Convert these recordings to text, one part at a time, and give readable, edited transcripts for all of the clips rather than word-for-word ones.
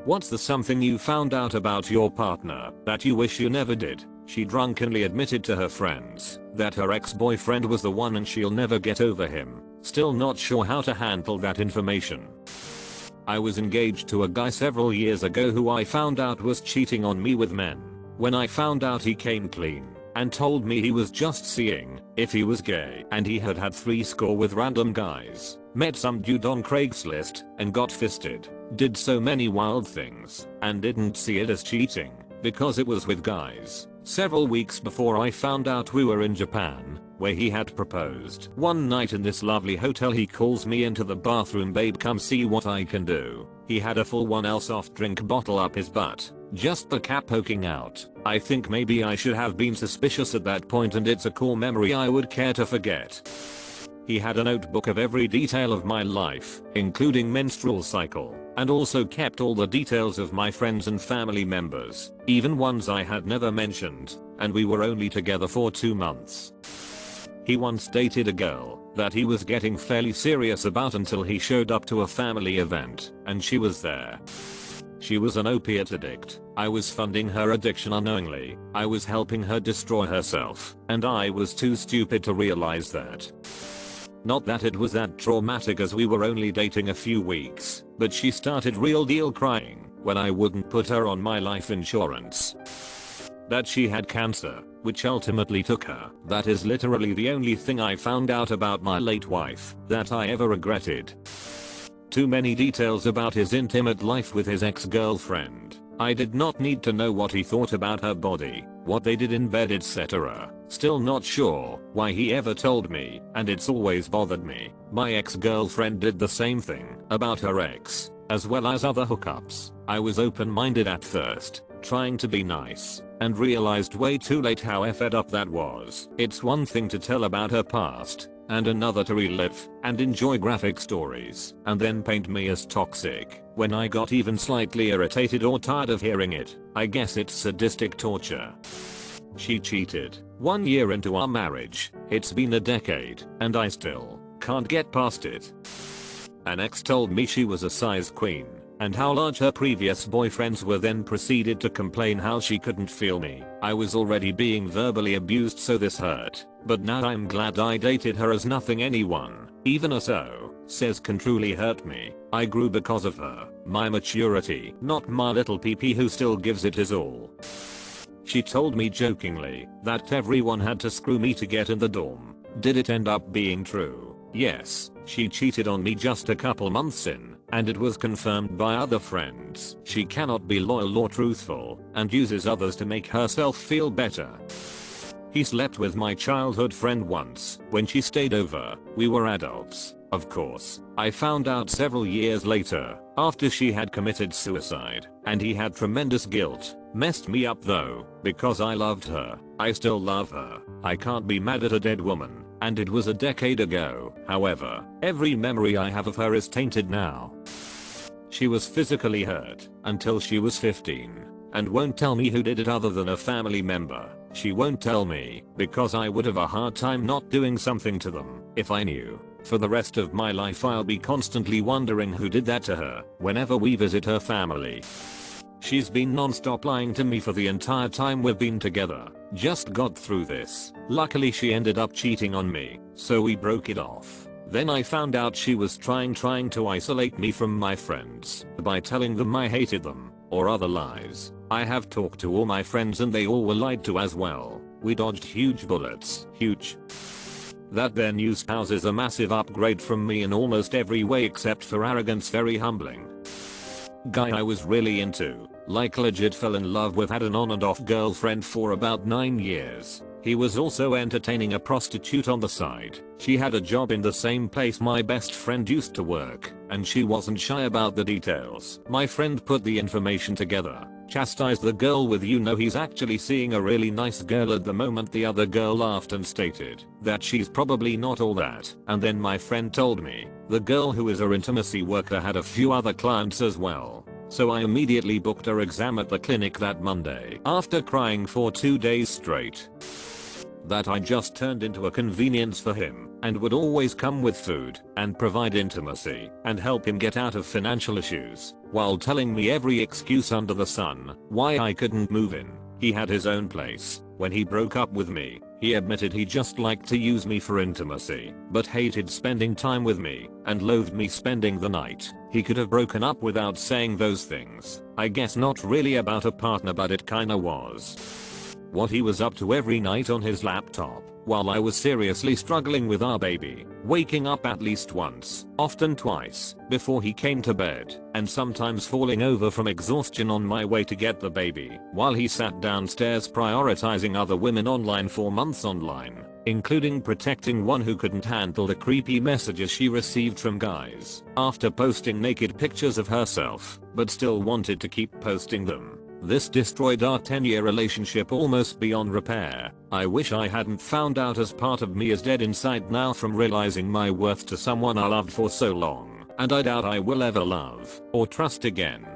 What's the something you found out about your partner that you wish you never did? She drunkenly admitted to her friends that her ex-boyfriend was the one and she'll never get over him. Still not sure how to handle that information. I was engaged to a guy several years ago who I found out was cheating on me with men. When I found out, he came clean and told me he was just seeing if he was gay, and he had had 3 score with random guys, met some dude on Craigslist and got fisted, did so many wild things and didn't see it as cheating because it was with guys. Several weeks before I found out, we were in Japan where he had proposed. One night in this lovely hotel, he calls me into the bathroom, "Babe, come see what I can do." He had a full 1L soft drink bottle up his butt, just the cap poking out. I think maybe I should have been suspicious at that point, and it's a core memory I would care to forget. He had a notebook of every detail of my life, including menstrual cycle, and also kept all the details of my friends and family members, even ones I had never mentioned, and we were only together for 2 months. He once dated a girl that he was getting fairly serious about until he showed up to a family event, and she was there. She was an opiate addict. I was funding her addiction unknowingly. I was helping her destroy herself, and I was too stupid to realize that. Not that it was that traumatic, as we were only dating a few weeks, but she started real deal crying when I wouldn't put her on my life insurance. That she had cancer, which ultimately took her. That is literally the only thing I found out about my late wife that I ever regretted. Too many details about his intimate life with his ex-girlfriend. I did not need to know what he thought about her body, what they did in bed, etc. Still not sure why he ever told me, and it's always bothered me. My ex-girlfriend did the same thing about her ex, as well as other hookups. I was open-minded at first, trying to be nice, and realized way too late how fed up that was. It's one thing to tell about her past, and another to relive and enjoy graphic stories, and then paint me as toxic when I got even slightly irritated or tired of hearing it. I guess it's sadistic torture. She cheated 1 year into our marriage. It's been a decade, and I still can't get past it. An ex told me she was a size queen, and how large her previous boyfriends were, then proceeded to complain how she couldn't feel me. I was already being verbally abused, so this hurt, but now I'm glad I dated her, as nothing anyone, even a so says, can truly hurt me. I grew because of her. My maturity, not my little PP who still gives it his all. She told me jokingly that everyone had to screw me to get in the dorm. Did it end up being true? Yes, she cheated on me just a couple months in, and it was confirmed by other friends. She cannot be loyal or truthful, and uses others to make herself feel better. He slept with my childhood friend once when she stayed over. We were adults, of course. I found out several years later, after she had committed suicide, and he had tremendous guilt. Messed me up though, because I loved her. I still love her. I can't be mad at a dead woman, and it was a decade ago. However, every memory I have of her is tainted now. She was physically hurt until she was 15, and won't tell me who did it other than a family member. She won't tell me because I would have a hard time not doing something to them if I knew. For the rest of my life I'll be constantly wondering who did that to her whenever we visit her family. She's been non-stop lying to me for the entire time we've been together. Just got through this. Luckily she ended up cheating on me, so we broke it off. Then I found out she was trying to isolate me from my friends by telling them I hated them, or other lies. I have talked to all my friends and they all were lied to as well. We dodged huge bullets. Huge. That their new spouse is a massive upgrade from me in almost every way except for arrogance. Very humbling. Guy I was really into, like legit fell in love with, had an on and off girlfriend for about 9 years. He was also entertaining a prostitute on the side. She had a job in the same place my best friend used to work, and she wasn't shy about the details. My friend put the information together, chastised the girl with, "You know, he's actually seeing a really nice girl at the moment." The other girl laughed and stated that she's probably not all that. And then my friend told me the girl who is her intimacy worker had a few other clients as well. So I immediately booked her exam at the clinic that Monday after crying for 2 days straight. That I just turned into a convenience for him. and would always come with food and provide intimacy and help him get out of financial issues, while telling me every excuse under the sun why I couldn't move in. He had his own place. When he broke up with me, he admitted he just liked to use me for intimacy, but hated spending time with me and loathed me spending the night. He could have broken up without saying those things. I guess not really about a partner, but it kinda was. What he was up to every night on his laptop while I was seriously struggling with our baby, waking up at least once, often twice, before he came to bed, and sometimes falling over from exhaustion on my way to get the baby, while he sat downstairs prioritizing other women online for months online, including protecting one who couldn't handle the creepy messages she received from guys after posting naked pictures of herself, but still wanted to keep posting them. This destroyed our 10-year relationship almost beyond repair. I wish I hadn't found out, as part of me is dead inside now from realizing my worth to someone I loved for so long, and I doubt I will ever love or trust again.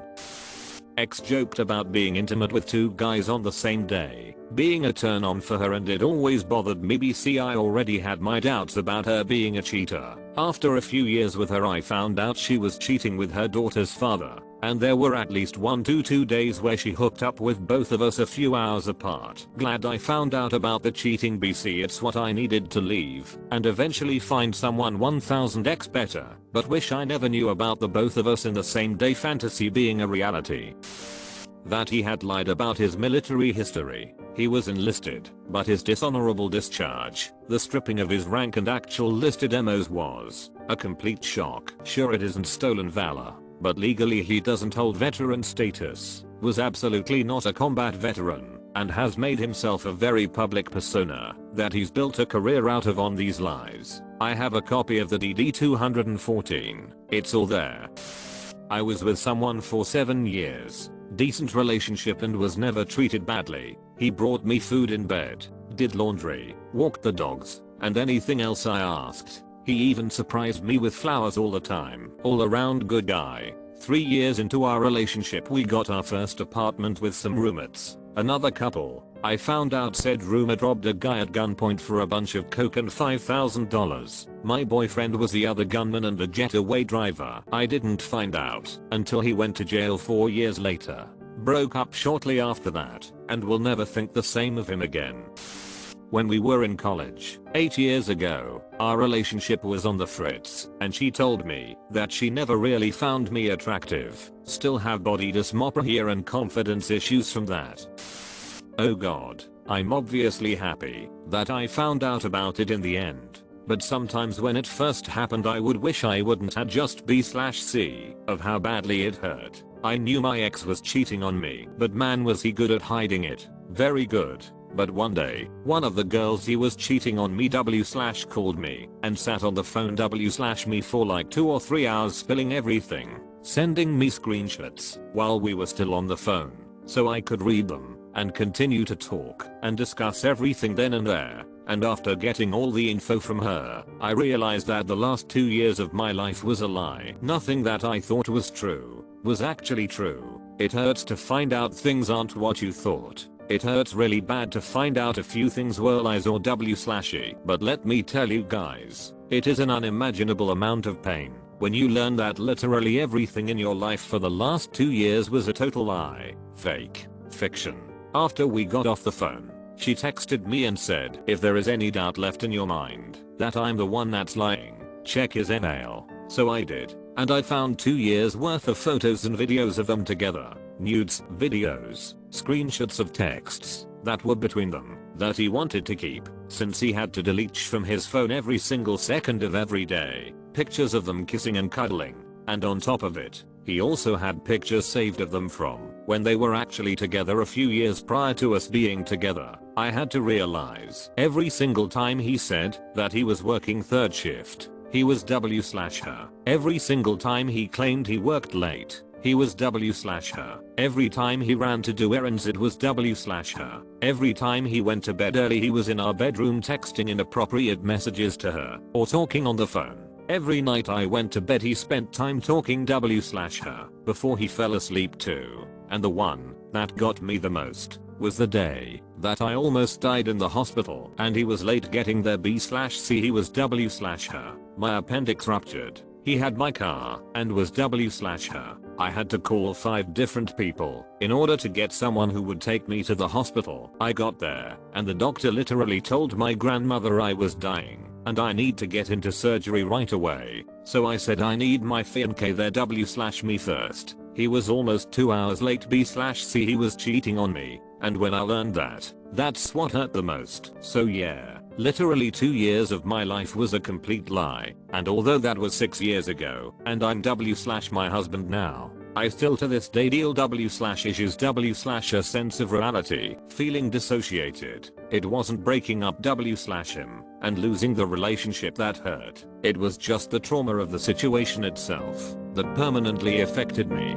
Ex joked about being intimate with 2 guys on the same day being a turn on for her, and it always bothered me. BC, I already had my doubts about her being a cheater. After a few years with her, I found out she was cheating with her daughter's father, and there were at least 1 to 2 days where she hooked up with both of us a few hours apart. Glad I found out about the cheating, BC. It's what I needed to leave and eventually find someone 1000x better, but wish I never knew about the both of us in the same day fantasy being a reality. That he had lied about his military history. He was enlisted, but his dishonorable discharge, the stripping of his rank and actual listed MOs was a complete shock. Sure, it isn't stolen valor, but legally he doesn't hold veteran status, was absolutely not a combat veteran, and has made himself a very public persona that he's built a career out of on these lies. I have a copy of the DD-214. It's all there. I was with someone for 7 years. Decent relationship and was never treated badly. He brought me food in bed, did laundry, walked the dogs, and anything else I asked. He even surprised me with flowers all the time. All around good guy. 3 years into our relationship we got our first apartment with some roommates. Another couple, I found out, said roommate robbed a guy at gunpoint for a bunch of coke and $5,000. My boyfriend was the other gunman and a getaway driver. I didn't find out until he went to jail 4 years later. Broke up shortly after that and will never think the same of him again. When we were in college, 8 years ago, our relationship was on the fritz, and she told me that she never really found me attractive. Still have body dysmorphia and confidence issues from that. Oh god, I'm obviously happy that I found out about it in the end. But sometimes when it first happened I would wish I wouldn't had just B/C of how badly it hurt. I knew my ex was cheating on me, but man was he good at hiding it. Very good. But one day, one of the girls he was cheating on me called me and sat on the phone me for like 2 or 3 hours spilling everything, sending me screenshots while we were still on the phone so I could read them and continue to talk and discuss everything then and there. And after getting all the info from her, I realized that the last 2 years of my life was a lie. Nothing that I thought was true was actually true. It hurts to find out things aren't what you thought. It hurts really bad to find out a few things were lies or W/E. But let me tell you guys, it is an unimaginable amount of pain when you learn that literally everything in your life for the last 2 years was a total lie, fake, fiction. After we got off the phone, she texted me and said, if there is any doubt left in your mind that I'm the one that's lying, check his email. So I did, and I found 2 years worth of photos and videos of them together. Nudes, videos, screenshots of texts that were between them that he wanted to keep since he had to delete from his phone every single second of every day. Pictures of them kissing and cuddling, and on top of it, he also had pictures saved of them from when they were actually together a few years prior to us being together. I had to realize every single time he said that he was working third shift, he was W/her. Every single time he claimed he worked late, he was W/her. Every time he ran to do errands it was W/her. Every time he went to bed early he was in our bedroom texting inappropriate messages to her or talking on the phone. Every night I went to bed he spent time talking W/her before he fell asleep too. and the one that got me the most was the day that I almost died in the hospital and he was late getting there. B/C he was W/her. My appendix ruptured. He had my car and was W/her. I had to call 5 different people in order to get someone who would take me to the hospital. I got there and the doctor literally told my grandmother I was dying and I need to get into surgery right away. So I said I need my fiancé there W/me first. He was almost 2 hours late. B/C he was cheating on me, and when I learned that, that's what hurt the most. So yeah, literally 2 years of my life was a complete lie, and although that was 6 years ago, and I'm W/my husband now, I still to this day deal W/issues W/a sense of reality, feeling dissociated. It wasn't breaking up W/him and losing the relationship that hurt. It was just the trauma of the situation itself that permanently affected me.